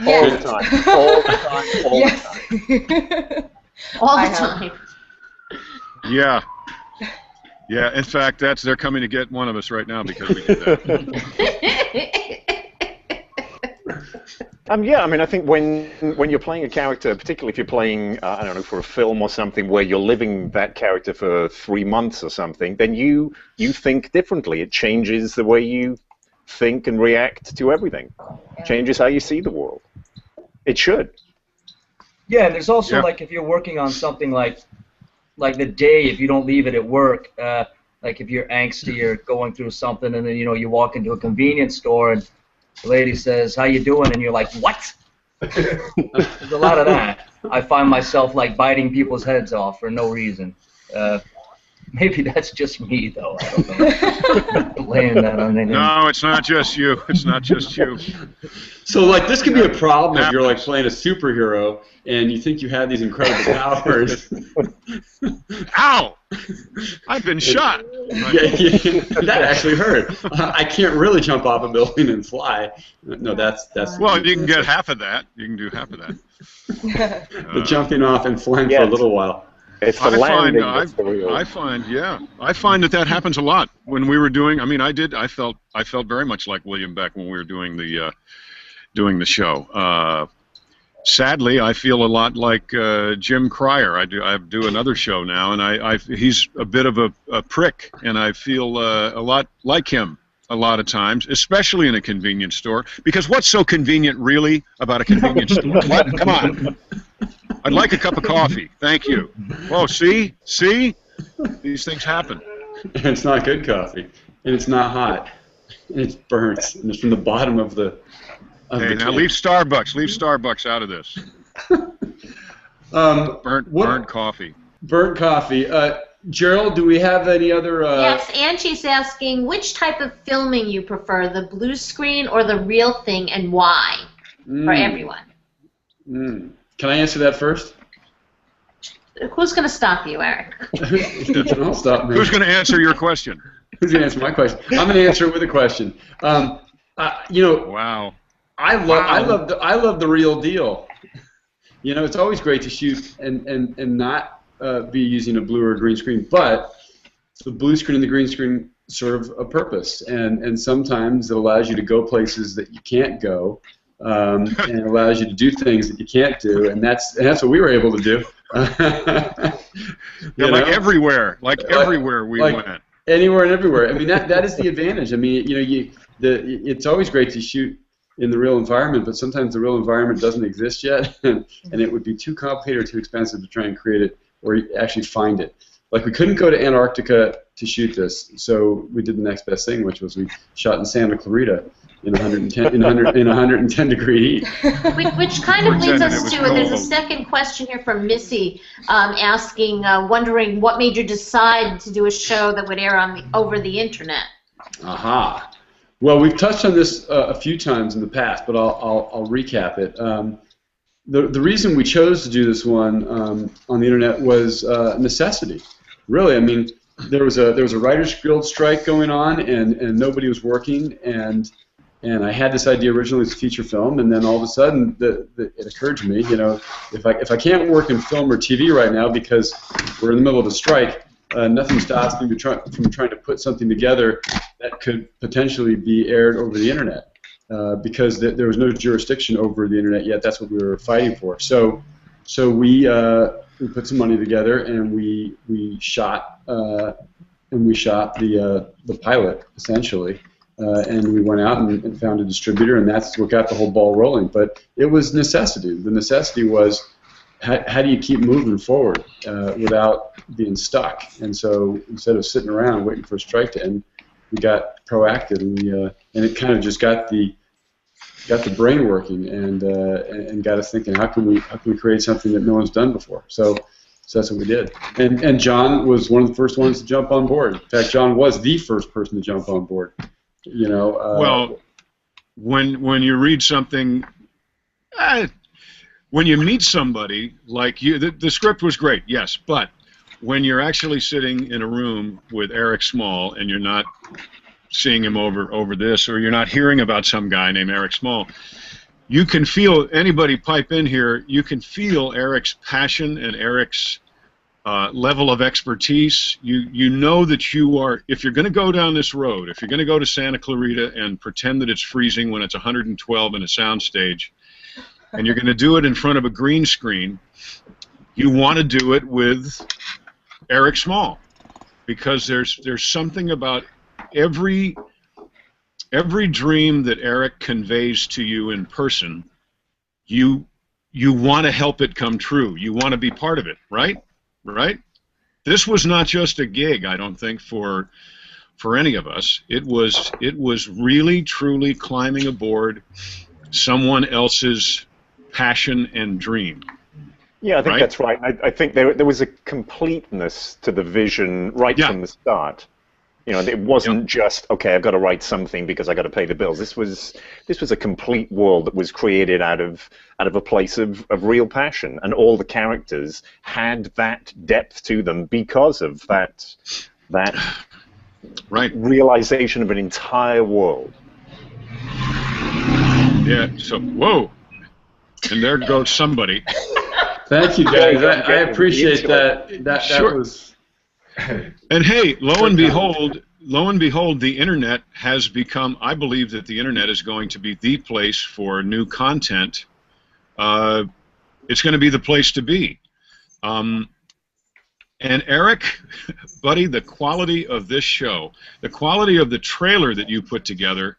Yes. All the time. All the time. All Yes. the time. All the time. Yeah. Yeah, in fact, they're coming to get one of us right now because we did that. Yeah, I mean, I think when you're playing a character, particularly if you're playing, I don't know, for a film or something where you're living that character for 3 months or something, then you think differently. It changes the way you think and react to everything. Changes how you see the world. It should. Yeah, and there's also like if you're working on something like the day, if you don't leave it at work, like if you're angsty, you're going through something, and then you walk into a convenience store and the lady says, "How you doing?" and you're like, "What?" There's a lot of that. I find myself like biting people's heads off for no reason. Maybe that's just me, though. I don't know. Laying that on anyone. No, it's not just you. It's not just you. So, like, this could be a problem if you're, like, playing a superhero and you think you have these incredible powers. Ow! I've been shot. That actually hurt. I can't really jump off a building and fly. No, that's. Well, you can get half of that. You can do half of that. The jumping off and flying for a little while. It's the landing that's the real. I find that happens a lot when we were doing. I mean, I felt very much like William Beck when we were doing the show. Sadly, I feel a lot like Jim Cryer. I do another show now, and he's a bit of a prick, and I feel a lot like him a lot of times, especially in a convenience store. Because what's so convenient, really, about a convenience store? What? Come on. I'd like a cup of coffee. Thank you. Oh, see? These things happen. And it's not good coffee. And it's not hot. And it burns. And it's from the bottom of the Hey, now leave Starbucks out of this. Burnt coffee. Burnt coffee. Gerald, do we have any other... Yes, Angie's asking which type of filming you prefer, the blue screen or the real thing, and why, for everyone. Can I answer that first? Who's going to stop you, Eric? Don't stop me. Who's going to answer your question? Who's going to answer my question? I'm going to answer it with a question. Wow. I love the real deal. It's always great to shoot and not be using a blue or a green screen, but the blue screen and the green screen serve a purpose, and sometimes it allows you to go places that you can't go. And it allows you to do things that you can't do, and that's what we were able to do. Everywhere we went. Anywhere and everywhere. I mean, that is the advantage. I mean, it's always great to shoot in the real environment, but sometimes the real environment doesn't exist yet, and it would be too complicated or too expensive to try and create it or actually find it. Like, we couldn't go to Antarctica to shoot this, so we did the next best thing, which was we shot in Santa Clarita in 110 degree heat. Which kind of leads us to, there's a second question here from Missy asking, wondering what made you decide to do a show that would air over the internet? Aha. Well, we've touched on this a few times in the past, but I'll recap it. The reason we chose to do this one on the internet was necessity. Really, I mean, there was a writers' guild strike going on, and nobody was working, and I had this idea originally as a feature film, and then all of a sudden it occurred to me, if I can't work in film or TV right now because we're in the middle of a strike, nothing stops me from trying to put something together that could potentially be aired over the internet, because there was no jurisdiction over the internet yet. That's what we were fighting for. So we put some money together, and we shot the pilot essentially. And we went out and found a distributor, and that's what got the whole ball rolling. But it was necessity. The necessity was, how do you keep moving forward without being stuck? And so instead of sitting around waiting for a strike to end, we got proactive, and it kind of just got the brain working, and got us thinking, how can we create something that no one's done before? So that's what we did. And John was one of the first ones to jump on board. In fact, John was the first person to jump on board. Well, when you read something, when you meet somebody like you, the script was great, yes, but when you're actually sitting in a room with Eric Small and you're not seeing him over this, or you're not hearing about some guy named Eric Small, you can feel, anybody pipe in here, you can feel Eric's passion and Eric's level of expertise. You know that you are, if you're going to go down this road, if you're going to go to Santa Clarita and pretend that it's freezing when it's 112 in a soundstage, and you're going to do it in front of a green screen, you want to do it with Eric Small, because there's something about every dream that Eric conveys to you in person. You want to help it come true. You want to be part of it, right? Right? This was not just a gig, I don't think, for any of us. It was really, truly climbing aboard someone else's passion and dream. Yeah, I think that's right. I think there was a completeness to the vision right from the start. It wasn't just, okay, I've got to write something because I've got to pay the bills. This was a complete world that was created out of a place of real passion, and all the characters had that depth to them because of that realization of an entire world. Yeah. So whoa, and there goes somebody. Thank you, guys. I appreciate that. That was. And hey, lo and behold, the internet has become, I believe that the internet is going to be the place for new content. It's going to be the place to be. And Eric, buddy, the quality of this show, the quality of the trailer that you put together,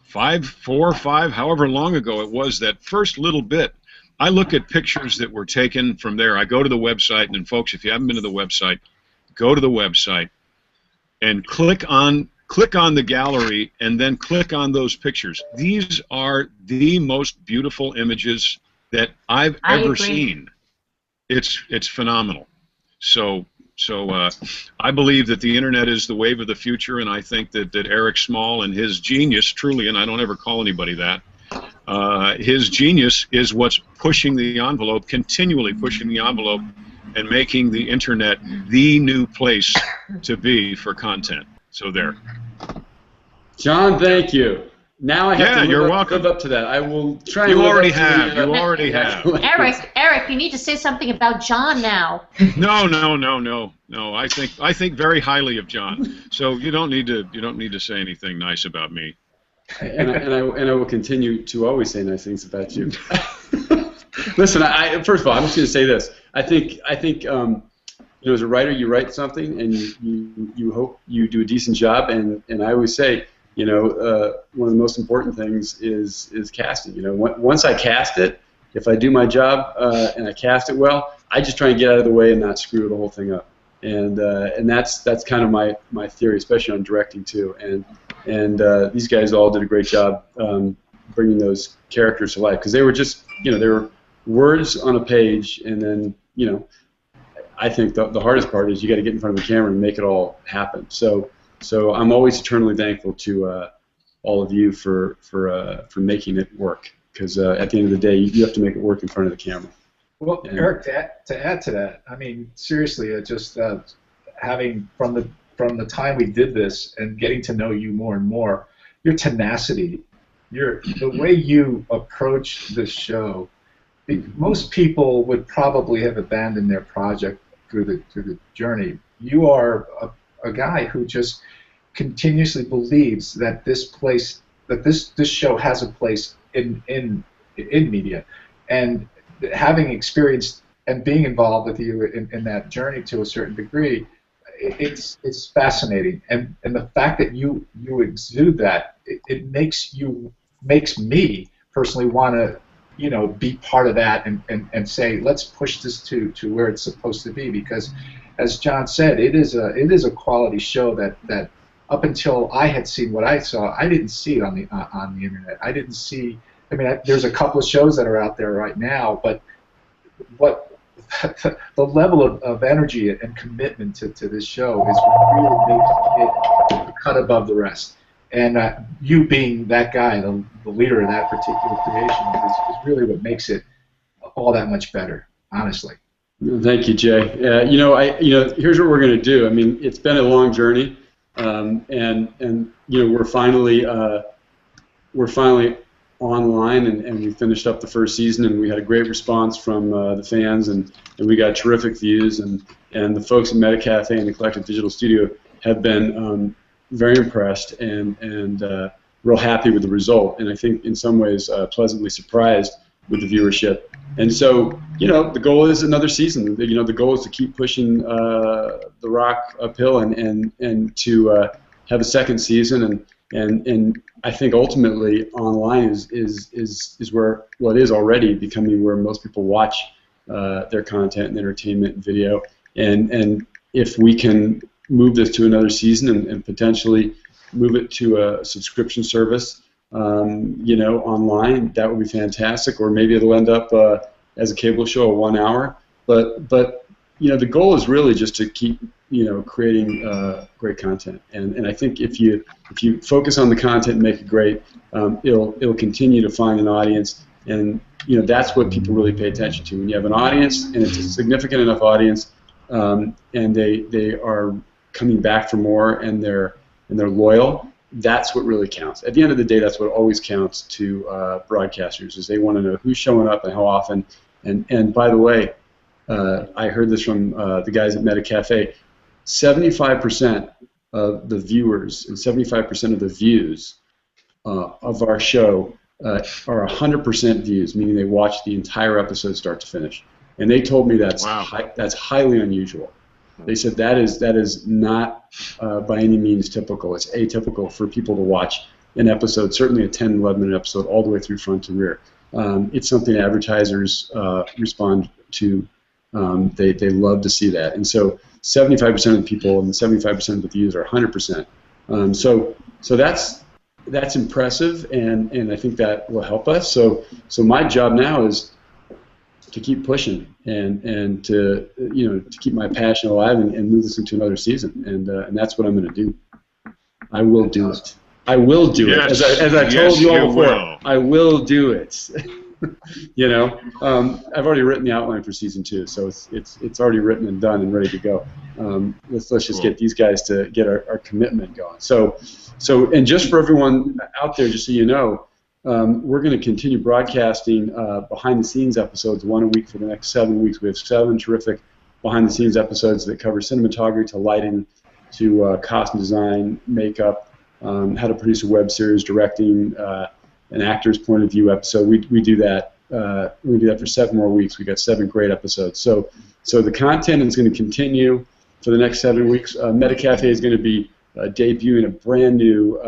4 or 5, however long ago it was, that first little bit, I look at pictures that were taken from there. I go to the website, and folks, if you haven't been to the website, go to the website and click on the gallery, and then click on those pictures. These are the most beautiful images that I've ever seen. It's phenomenal. So I believe that the internet is the wave of the future, and I think that Eric Small and his genius, truly, and I don't ever call anybody that, his genius is what's pushing the envelope, continually pushing the envelope, and making the internet the new place to be for content. So there. John, thank you. Now I have to live up to that. I will try. You already have. You already have. Eric, you need to say something about John now. No. I think very highly of John. So you don't need to say anything nice about me. And I will continue to always say nice things about you. Listen, first of all, I'm just going to say this. I think as a writer, you write something and you hope you do a decent job. And I always say, one of the most important things is casting. Once I cast it, if I do my job and I cast it well, I just try and get out of the way and not screw the whole thing up. And that's kind of my theory, especially on directing too. And these guys all did a great job bringing those characters to life, because they were just, they were words on a page, and then, I think the hardest part is you got to get in front of the camera and make it all happen. So I'm always eternally thankful to all of you for making it work, because at the end of the day, you have to make it work in front of the camera. Well, Eric, to add to that, I mean, seriously, just having from the time we did this and getting to know you more and more, your tenacity, the way you approach this show. Most people would probably have abandoned their project through the journey, you are a guy who just continuously believes that this show has a place in media, and having experienced and being involved with you in that journey to a certain degree, it's fascinating, and the fact that you exude that, it makes me personally want to be part of that and say, let's push this to where it's supposed to be, because as John said, it is a quality show that up until I had seen what I saw, I didn't see it on the internet. I didn't see. I mean, there's a couple of shows that are out there right now, but what the level of energy and commitment to this show is what really makes it cut above the rest. And you being that guy, the leader of that particular creation, is really what makes it all that much better, honestly. Thank you, Jay. Here's what we're going to do. I mean, it's been a long journey, and we're finally online, and we finished up the first season, and we had a great response from the fans, and we got terrific views, and the folks at MetaCafe and the Collective Digital Studio have been very impressed and real happy with the result, and I think in some ways pleasantly surprised with the viewership. And so, the goal is another season. The goal is to keep pushing the rock uphill and to have a second season, and I think ultimately online is where, well, it is already becoming where most people watch their content and entertainment and video, and if we can move this to another season and potentially move it to a subscription service, online, that would be fantastic. Or maybe it'll end up as a cable show, 1 hour. But the goal is really just to keep creating great content. And I think if you focus on the content and make it great, it'll continue to find an audience. And that's what people really pay attention to. When you have an audience and it's a significant enough audience, and they are coming back for more, and they're loyal, that's what really counts. At the end of the day, that's what always counts to broadcasters, is they want to know who's showing up and how often. And by the way, I heard this from the guys at MetaCafe, 75% of the viewers and 75% of the views of our show are 100% views, meaning they watch the entire episode start to finish. And they told me that's highly unusual. They said that is not by any means typical. It's atypical for people to watch an episode, certainly a 10, 11-minute episode, all the way through front to rear. It's something advertisers respond to. They love to see that. And so 75% of the people and 75% of the views are 100%. So that's impressive, and I think that will help us. So my job now is to keep pushing and to keep my passion alive and move this into another season, and that's what I'm going to do. I will do it. I will do it. As I told you all before, I will do it. I've already written the outline for season 2, so it's already written and done and ready to go. Let's just get these guys to get our commitment going. So and just for everyone out there, just so you know, we're going to continue broadcasting behind-the-scenes episodes, 1 a week for the next 7 weeks. We have 7 terrific behind-the-scenes episodes that cover cinematography to lighting to costume design, makeup, how to produce a web series, directing, an actor's point of view episode. We do that. We do that for 7 more weeks. We got 7 great episodes. So the content is going to continue for the next 7 weeks. MetaCafe is going to be debuting a brand new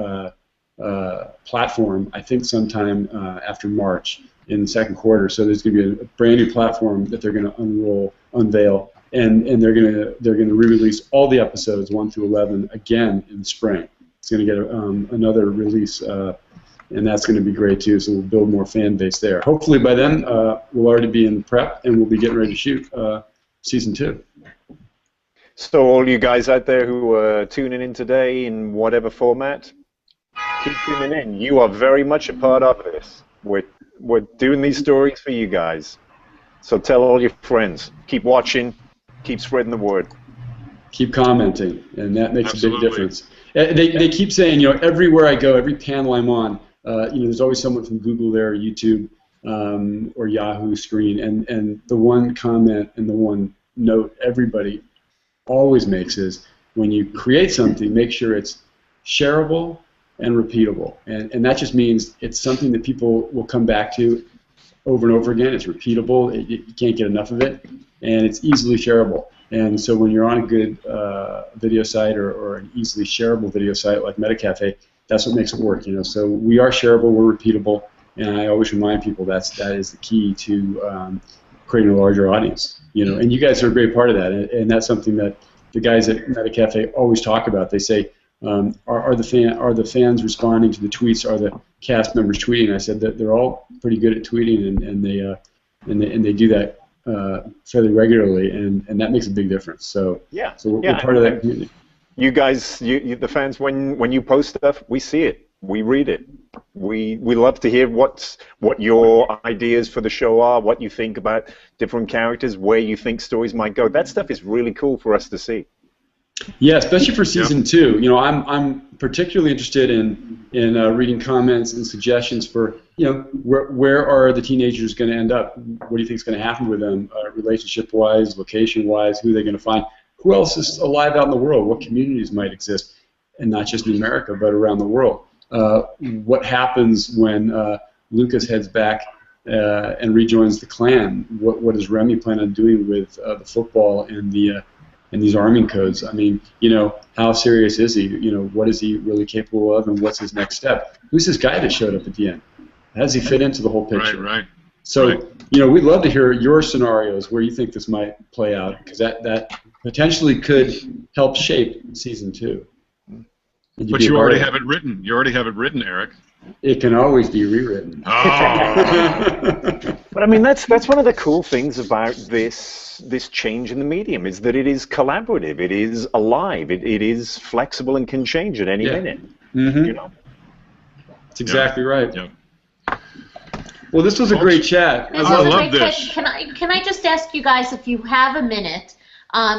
platform, I think sometime after March in the second quarter. So there's going to be a brand new platform that they're going to unveil, and they're going to re-release all the episodes 1 through 11 again in the spring. It's going to get another release, and that's going to be great too. So we'll build more fan base there. Hopefully by then we'll already be in prep, and we'll be getting ready to shoot season 2. So all you guys out there who are tuning in today in whatever format, keep tuning in. You are very much a part of this. We're doing these stories for you guys. So tell all your friends. Keep watching. Keep spreading the word. Keep commenting, and that makes a big difference. They keep saying, everywhere I go, every panel I'm on, there's always someone from Google there, or YouTube, or Yahoo screen, and the one comment and the one note everybody always makes is when you create something, make sure it's shareable and repeatable. And that just means it's something that people will come back to over and over again. It's repeatable. You can't get enough of it. And it's easily shareable. And so when you're on a good video site or an easily shareable video site like MetaCafe, that's what makes it work. So we are shareable, we're repeatable, and I always remind people that is the key to creating a larger audience. And you guys are a great part of that, and that's something that the guys at MetaCafe always talk about. They say, are the fans responding to the tweets? Are the cast members tweeting? I said that they're all pretty good at tweeting, and they do that fairly regularly, and that makes a big difference. So we're part of that community. You guys, the fans, when you post stuff, we see it, we read it. We love to hear what your ideas for the show are, what you think about different characters, where you think stories might go. That stuff is really cool for us to see. Yeah, especially for season 2. I'm particularly interested in reading comments and suggestions for where are the teenagers going to end up? What do you think is going to happen with them, relationship-wise, location-wise? Who are they going to find? Who else is alive out in the world? What communities might exist, and not just in America but around the world? What happens when Lucas heads back and rejoins the clan? What does Remy plan on doing with the football and these arming codes? I mean, how serious is he? What is he really capable of, and what's his next step? Who's this guy that showed up at the end? How does he fit into the whole picture? Right. So, we'd love to hear your scenarios where you think this might play out, because that potentially could help shape season 2. But you already have it written. You already have it written, Eric. It can always be rewritten. Oh. But I mean, that's one of the cool things about this change in the medium, is that it is collaborative, it is alive, it is flexible and can change at any minute. Mm-hmm. That's exactly right. Yep. Well, this was a great chat. I love this. Can I just ask you guys, if you have a minute,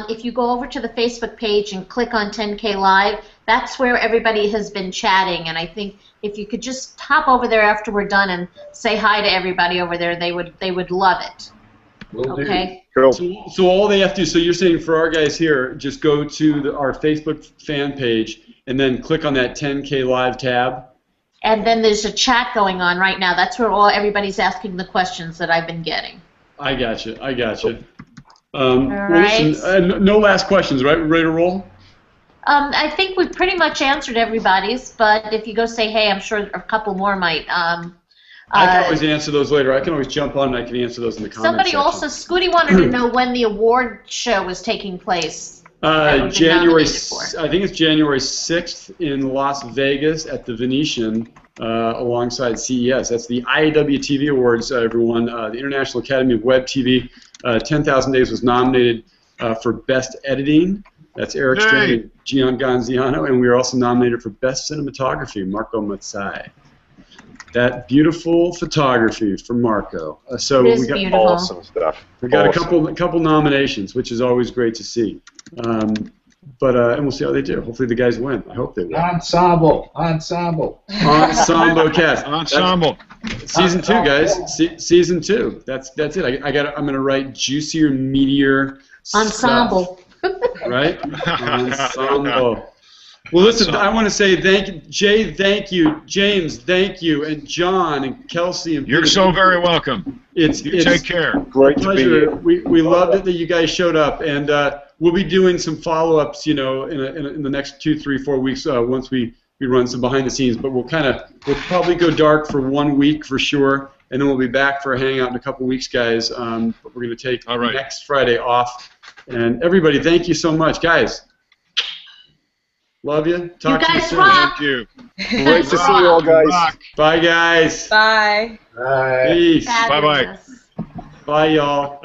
if you go over to the Facebook page and click on 10K Live, that's where everybody has been chatting, and I think if you could just hop over there after we're done and say hi to everybody over there, they would love it. Okay. Cool. So all they have to do, so you're saying for our guys here, just go to our Facebook fan page and then click on that 10K Live tab. And then there's a chat going on right now. That's where everybody's asking the questions that I've been getting. I got you. All right. Listen, no last questions, right? We're ready to roll? I think we've pretty much answered everybody's, but if you go say hey, I'm sure a couple more might. I can always answer those later. I can always jump on and I can answer those in the comments Somebody section. also, Scooty wanted to know when the award show was taking place. January, I think it's January 6th in Las Vegas at the Venetian alongside CES. That's the IAW TV Awards, everyone. The International Academy of Web TV. 10,000 Days was nominated for Best Editing. That's Eric Strand and Gian Gonziano. And we were also nominated for Best Cinematography, Marco Mazzai. That beautiful photography from Marco. So we got beautiful. Awesome stuff. We got a couple nominations, which is always great to see. And we'll see how they do. Hopefully the guys win. I hope they win. Ensemble cast. Ensemble. Season 2, guys. Season 2. That's it. I'm gonna write juicier, meatier Ensemble. Stuff, right? Ensemble. Well, listen, I want to say thank you, Jay, thank you, James, thank you, and John and Kelsey and You're so very welcome. It's Take care. Great to be here. We loved it that you guys showed up, and we'll be doing some follow-ups, in the next 2, 3, 4 weeks once we run some behind the scenes. But we'll probably go dark for 1 week for sure, and then we'll be back for a hangout in a couple weeks, guys. But we're going to take next Friday off. And everybody, thank you so much, guys. Love you. Talk to you soon. Rock. Thank you. Great to see you all, guys. Rock. Bye, guys. Bye. Peace. Bye-bye. Bye, y'all.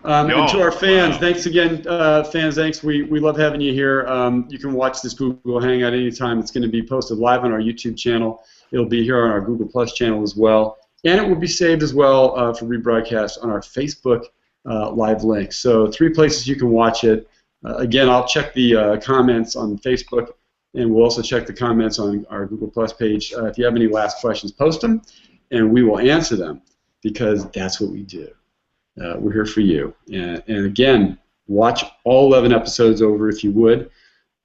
And to our fans, thanks again, fans. Thanks. We love having you here. You can watch this Google Hangout anytime. It's going to be posted live on our YouTube channel. It'll be here on our Google Plus channel as well, and it will be saved as well for rebroadcast on our Facebook live link. So 3 places you can watch it. Again, I'll check the comments on Facebook, and we'll also check the comments on our Google Plus page. If you have any last questions, post them, and we will answer them, because that's what we do. We're here for you. And again, Watch all 11 episodes over if you would.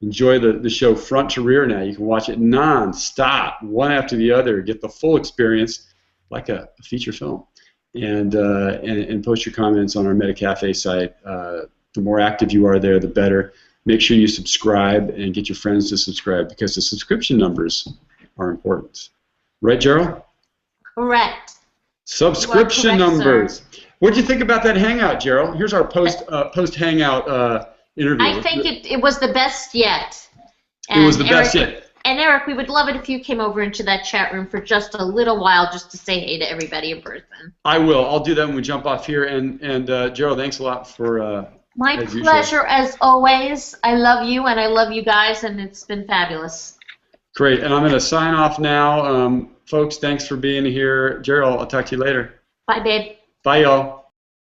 Enjoy the show front to rear now. You can watch it non-stop, one after the other, get the full experience like a feature film. And post your comments on our MetaCafe site. The more active you are there, the better. Make sure you subscribe and get your friends to subscribe because the subscription numbers are important. Right, Gerald? Correct. Subscription numbers. What did you think about that hangout, Gerald? Here's our post hangout interview. I think it was the best yet. It was the best yet. And Eric, we would love it if you came over into that chat room for just a little while just to say hey to everybody in person. I will. I'll do that when we jump off here. And Gerald, thanks a lot for my pleasure as always. I love you and I love you guys, and it's been fabulous. Great. And I'm going to sign off now. Folks, thanks for being here. Gerald, I'll talk to you later. Bye, babe. Bye, y'all.